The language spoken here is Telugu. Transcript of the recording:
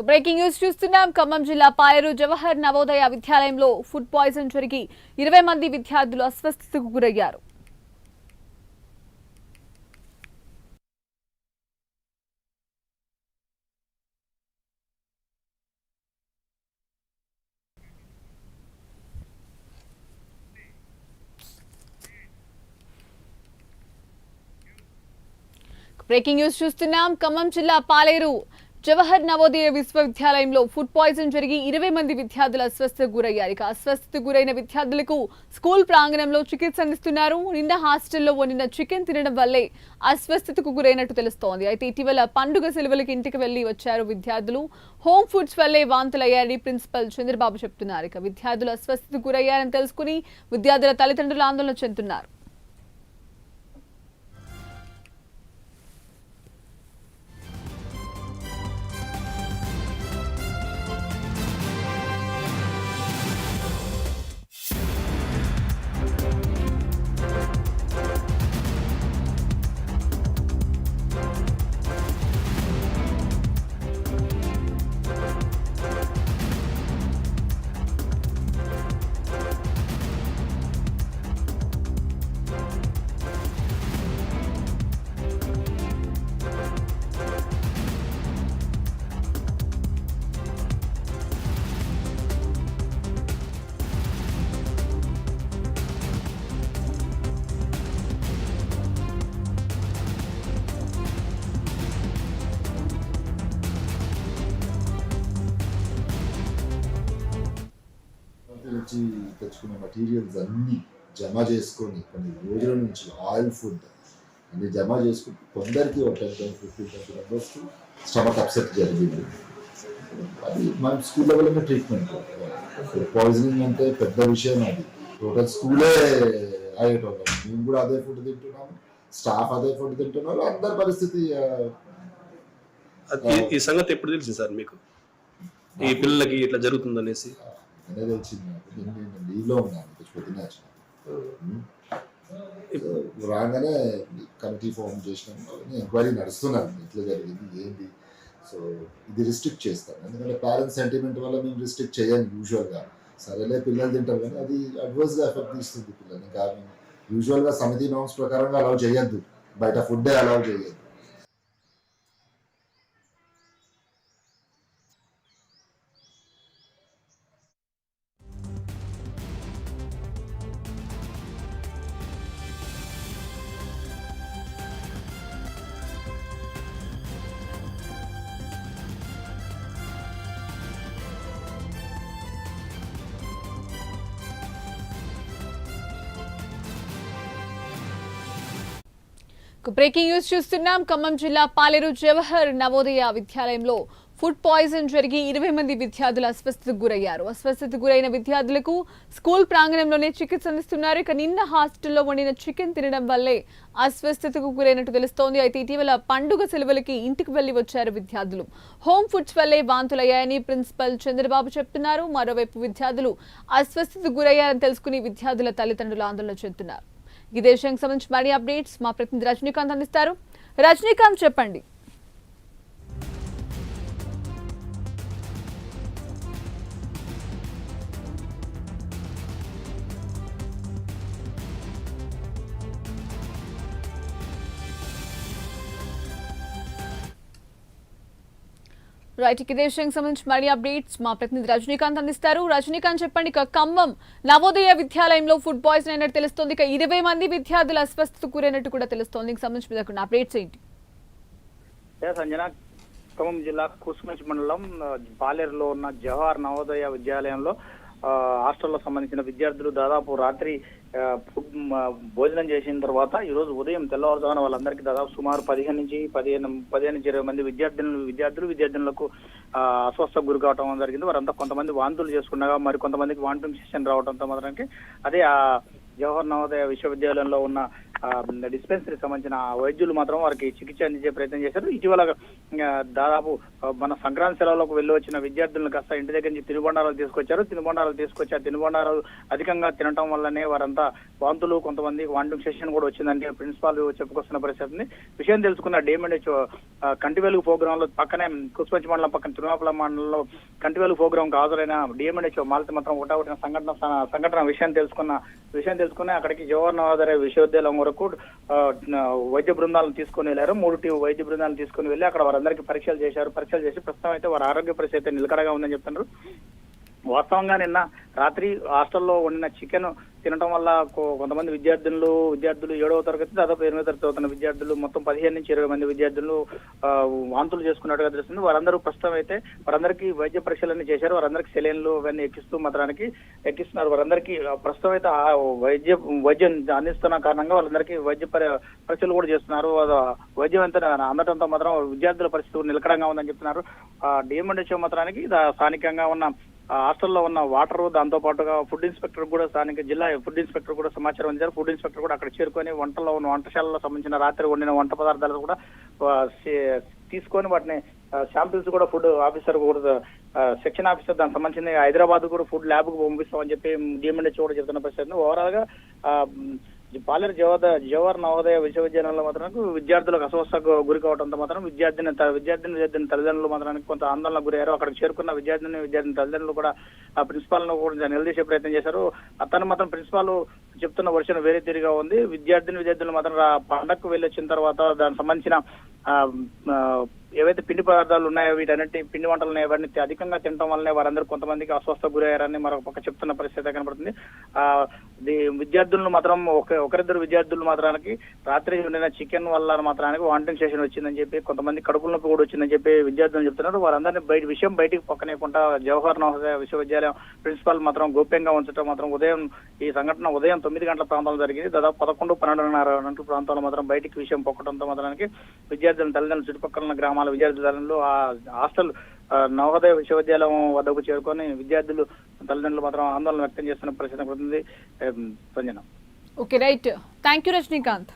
బ్రేకింగ్ న్యూస్ చూస్తున్నాం. ఖమ్మం జిల్లా పాలేరు జవహర్ నవోదయ విద్యాలయంలో ఫుడ్ పాయిజన్ జరిగి 20 మంది విద్యార్థులు అస్వస్థతకు గురయ్యారు. బ్రేకింగ్ న్యూస్ చూస్తున్నాం. ఖమ్మం జిల్లా పాలేరు జవహర్ నవోదయ విశ్వవిద్యాలయంలో ఫుడ్ పాయిజన్ జరిగి 20 మంది విద్యార్థులు అస్వస్థతకు గురయ్యారు. ఇక అస్వస్థతకు గురైన విద్యార్థులకు స్కూల్ ప్రాంగణంలో చికిత్స అందిస్తున్నారు. నిన్న హాస్టల్లో వండిన చికెన్ తినడం వల్లే అస్వస్థతకు గురైనట్టు తెలుస్తోంది. అయితే ఇటీవల పండుగ సెలవులకు ఇంటికి వెళ్లి వచ్చారు విద్యార్థులు. హోమ్ ఫుడ్స్ వల్లే వాంతులయ్యారని ప్రిన్సిపల్ చంద్రబాబు చెప్తున్నారు. ఇక విద్యార్థులు అస్వస్థతకు గురయ్యారని తెలుసుకుని విద్యార్థుల తల్లిదండ్రులు ఆందోళన చెందుతున్నారు. నుంచి తెచ్చుకున్న మెటీరియల్స్ అన్నీ జమ చేసుకొని కొన్ని రోజుల నుంచి ఆయిల్ ఫుడ్ అన్ని జమ చేసుకుని కొందరికి ఒక 10-15 మెంబర్స్కి స్టమక్ అప్సెట్ జరిగింది. అది మన స్కూల్ లెవెల్లోనే ట్రీట్మెంట్. పాయిజనింగ్ అంటే పెద్ద విషయం. అది టోటల్ స్కూలే అయ్యేటోళ్ళం. మేము కూడా అదే ఫుడ్ తింటున్నాము, స్టాఫ్ అదే ఫుడ్ తింటున్నారు. అందరి పరిస్థితి. ఈ సంగతి ఎప్పుడు తెలిసింది సార్ మీకు, ఈ పిల్లలకి ఇట్లా జరుగుతుంది అనేసి? అనేది వచ్చింది. నేను లీవ్లో ఉన్నాను, పొద్దున్నే వచ్చిన. రాగానే కమిటీ ఫామ్ చేసినాము, ఎంక్వైరీ నడుస్తున్నాను ఎట్లా జరిగింది ఏంటి. సో ఇది రిస్ట్రిక్ట్ చేస్తాను, ఎందుకంటే పేరెంట్స్ సెంటిమెంట్ వల్ల మేము రిస్ట్రిక్ట్ చేయాలి యూజువల్గా. సరేలే పిల్లలు తింటారు, కానీ అది అడ్వర్స్గా ఎఫెక్ట్ తీస్తుంది పిల్లల్ని. ఇంకా యూజువల్గా సమితి నామ్స్ ప్రకారంగా అలౌ చేయొద్దు, బయట ఫుడ్డే అలౌ చేయొద్దు. బ్రేకింగ్ న్యూస్ చూస్తున్నాం. ఖమ్మం జిల్లా పాలేరు జవహర్ నవోదయ విద్యాలయంలో ఫుడ్ పాయిజన్ జరిగి 20 మంది విద్యార్థులు అస్వస్థతకు గురయ్యారు. అస్వస్థతకు గురైన విద్యార్థులకు స్కూల్ ప్రాంగణంలోనే చికిత్స అందిస్తున్నారు. ఇక నిన్న హాస్టల్లో వండిన చికెన్ తినడం వల్లే అస్వస్థతకు గురైనట్టు తెలుస్తోంది. అయితే ఇటీవల పండుగ సెలవులకి ఇంటికి వెళ్లి వచ్చారు విద్యార్థులు. హోమ్ ఫుడ్స్ వల్లే వాంతులయ్యాయని ప్రిన్సిపల్ చంద్రబాబు చెప్తున్నారు. మరోవైపు విద్యార్థులు అస్వస్థతకు గురయ్యారని తెలుసుకుని విద్యార్థుల తల్లిదండ్రులు ఆందోళన చెందుతున్నారు. ఇదే విషయానికి సంబంధించి మరిన్ని అప్డేట్స్ మా ప్రతినిధి రజనీకాంత్ అందిస్తారు. రజనీకాంత్, చెప్పండి. రైట్, ఇదే విషయానికి సంబంధించి మరిన్ని అప్డేట్స్ మా ప్రతినిధి రజనీకాంత్ అందిస్తారు. రజనీకాంత్, చెప్పండి. ఇక ఖమ్మం నవోదయ విద్యాలయంలో ఫుడ్ పాయిజన్ అయినట్టు తెలుస్తోంది. ఇక 20 మంది విద్యార్థులు అస్వస్థతకు గురైనట్టు కూడా తెలుస్తోంది. దీనికి సంబంధించి అప్డేట్స్ ఏంటి? సంజన, ఖమ్మం జిల్లా కూసుమంచి మండలం పాలేరులో ఉన్న జవహర్ నవోదయ విద్యాలయంలో హాస్టల్లో సంబంధించిన విద్యార్థులు దాదాపు రాత్రి భోజనం చేసిన తర్వాత ఈ రోజు ఉదయం తెల్లవారుజామున వాళ్ళందరికీ దాదాపు సుమారు 15 నుంచి 20 మంది విద్యార్థులకు అస్వస్థకు గురి కావడం జరిగింది. వారంతా కొంతమంది వాంతులు చేసుకున్నాగా మరి కొంతమందికి వామిటింగ్ సెషన్ రావడంతో మాత్రానికి అదే జవహర్ నవోదయ విశ్వవిద్యాలయంలో ఉన్న డిస్పెన్సరీకి సంబంధించిన వైద్యులు మాత్రం వారికి చికిత్స అందించే ప్రయత్నం చేశారు. ఇటీవల దాదాపు మన సంక్రాంతి సెలవులకు వెళ్ళి వచ్చిన విద్యార్థులను కాస్త ఇంటి దగ్గర నుంచి తినుబండారాలు తీసుకొచ్చారు. ఆ తినుబండారాలు అధికంగా తినటం వల్లనే వారంతా వాంతులు, కొంతమంది వామిటింగ్ సెషన్ కూడా వచ్చిందని ప్రిన్సిపాల్ చెప్పుకొస్తున్న పరిస్థితి ఉంది. విషయం తెలుసుకున్న డిఎంఎన్హెచ్ కంటి వెలుగు ప్రోగ్రామ్ లో పక్కనే కుస్పంచి మండలం పక్కన తిరుమల మండలంలో కంటి వెలుగు ప్రోగ్రామ్ కు హాజరైన డిఎంఎన్హెచ్ మాలతి మాత్రం ఒకటొకటిన సంఘటన విషయం తెలుసుకుని అక్కడికి జవహర్ నవోదయ విశ్వవిద్యాలయం వరకు వైద్య బృందాలను తీసుకుని వెళ్లారు. 3 వైద్య బృందాలను తీసుకుని వెళ్ళి అక్కడ వారందరికీ పరీక్షలు చేసి ప్రస్తుతం అయితే వారి ఆరోగ్య పరిస్థితి నిలకడగా ఉందని చెప్తున్నారు. వాస్తవంగా నిన్న రాత్రి హాస్టల్లో వండిన చికెన్ తినడం వల్ల కొంతమంది విద్యార్థులు 7వ తరగతి దాదాపు 8వ తరగతి చదువుతున్న విద్యార్థులు మొత్తం 15 నుంచి 20 మంది విద్యార్థులు వాంతులు చేసుకున్నట్టుగా తెలుస్తుంది. వారందరూ ప్రస్తుతం అయితే వారందరికీ వైద్య పరీక్షలన్నీ చేశారు. వారందరికీ సెలైన్లు అవన్నీ ఎక్కిస్తున్నారు. వారందరికీ ప్రస్తుతం అయితే వైద్యం అందిస్తున్న కారణంగా వాళ్ళందరికీ వైద్య పరీక్షలు కూడా చేస్తున్నారు. వైద్యం ఎంత అందడంతో మాత్రం విద్యార్థుల పరిస్థితి నిలకడంగా ఉందని చెప్తున్నారు. డిఎంఎన్హెచ్ మాత్రానికి స్థానికంగా ఉన్న హాస్టల్లో ఉన్న వాటర్, దాంతో పాటుగా ఫుడ్ ఇన్స్పెక్టర్ కూడా స్థానిక జిల్లా ఫుడ్ ఇన్స్పెక్టర్ కూడా సమాచారం అందించారు. ఫుడ్ ఇన్స్పెక్టర్ కూడా అక్కడ చేరుకొని వంటశాలలో సంబంధించిన రాత్రి వండిన వంట పదార్థాలు కూడా తీసుకొని వాటిని శాంపిల్స్ కూడా ఫుడ్ ఆఫీసర్ కూడా సెక్షన్ ఆఫీసర్ దానికి సంబంధించిన హైదరాబాద్ కూడా ఫుడ్ ల్యాబ్ కు పంపిస్తామని చెప్పి డిఎంఎన్హెచ్ కూడా చెప్తున్న పరిస్థితి. ఓవరాల్ గా పాలేరు జవహర్ నవోదయ విశ్వవిద్యాలయంలో మాత్రం విద్యార్థులకు అస్వస్థకు గురి కావడంతో మాత్రం విద్యార్థిని తల్లిదండ్రులు మాత్రానికి కొంత ఆందోళనకు గురయ్యారు. అక్కడికి చేరుకున్న విద్యార్థిని తల్లిదండ్రులు కూడా ఆ ప్రిన్సిపాల్ ను కూడా నిలదీసే ప్రయత్నం చేశారు. అతను మాత్రం ప్రిన్సిపాల్ చెప్తున్న వర్షన్ వేరే తీరుగా ఉంది. విద్యార్థులు మాత్రం పండగకు వెళ్ళి వచ్చిన తర్వాత దానికి సంబంధించిన ఏవైతే పిండి పదార్థాలు ఉన్నాయో వీటన్నిటి పిండి వంటలు ఉన్నాయో వాటిని అధికంగా తినడం వల్లనే వారందరూ కొంతమందికి అస్వస్థ గురయ్యారని మరొక పక్క చెప్తున్న పరిస్థితి కనబడుతుంది. విద్యార్థులను మాత్రం ఒకరిద్దరు విద్యార్థులు మాత్రానికి రాత్రి వండిన చికెన్ వల్ల మాత్రానికి వామిటింగ్ సెషన్ వచ్చిందని చెప్పి, కొంతమంది కడుపుల నొప్పి కూడా వచ్చిందని చెప్పి విద్యార్థులు చెప్తున్నారు. వారందరినీ బయటికి పక్కనేకుండా జవహర్ నవోదయ విశ్వవిద్యాలయం ప్రిన్సిపాల్ మాత్రం గోప్యంగా ఉంచడం మాత్రం ఈ సంఘటన ఉదయం 9 గంటల ప్రాంతంలో జరిగింది. దాదాపు 11-12:30 గంటల ప్రాంతంలో మాత్రం బయటికి విషయం పొక్కడంతో మాత్రానికి విద్యార్థులను తల్లిదండ్రులు చుట్టుపక్కల ఉన్న గ్రామాల విద్యార్థుల తల్లిదండ్రులు ఆ హాస్టల్ నవోదయ విశ్వవిద్యాలయం వద్దకు చేరుకొని విద్యార్థులు తల్లిదండ్రులు మాత్రం ఆందోళన వ్యక్తం చేస్తున్న పరిస్థితి పడుతుంది. Sanjana. Okay, right. Thank you Rajinikanth.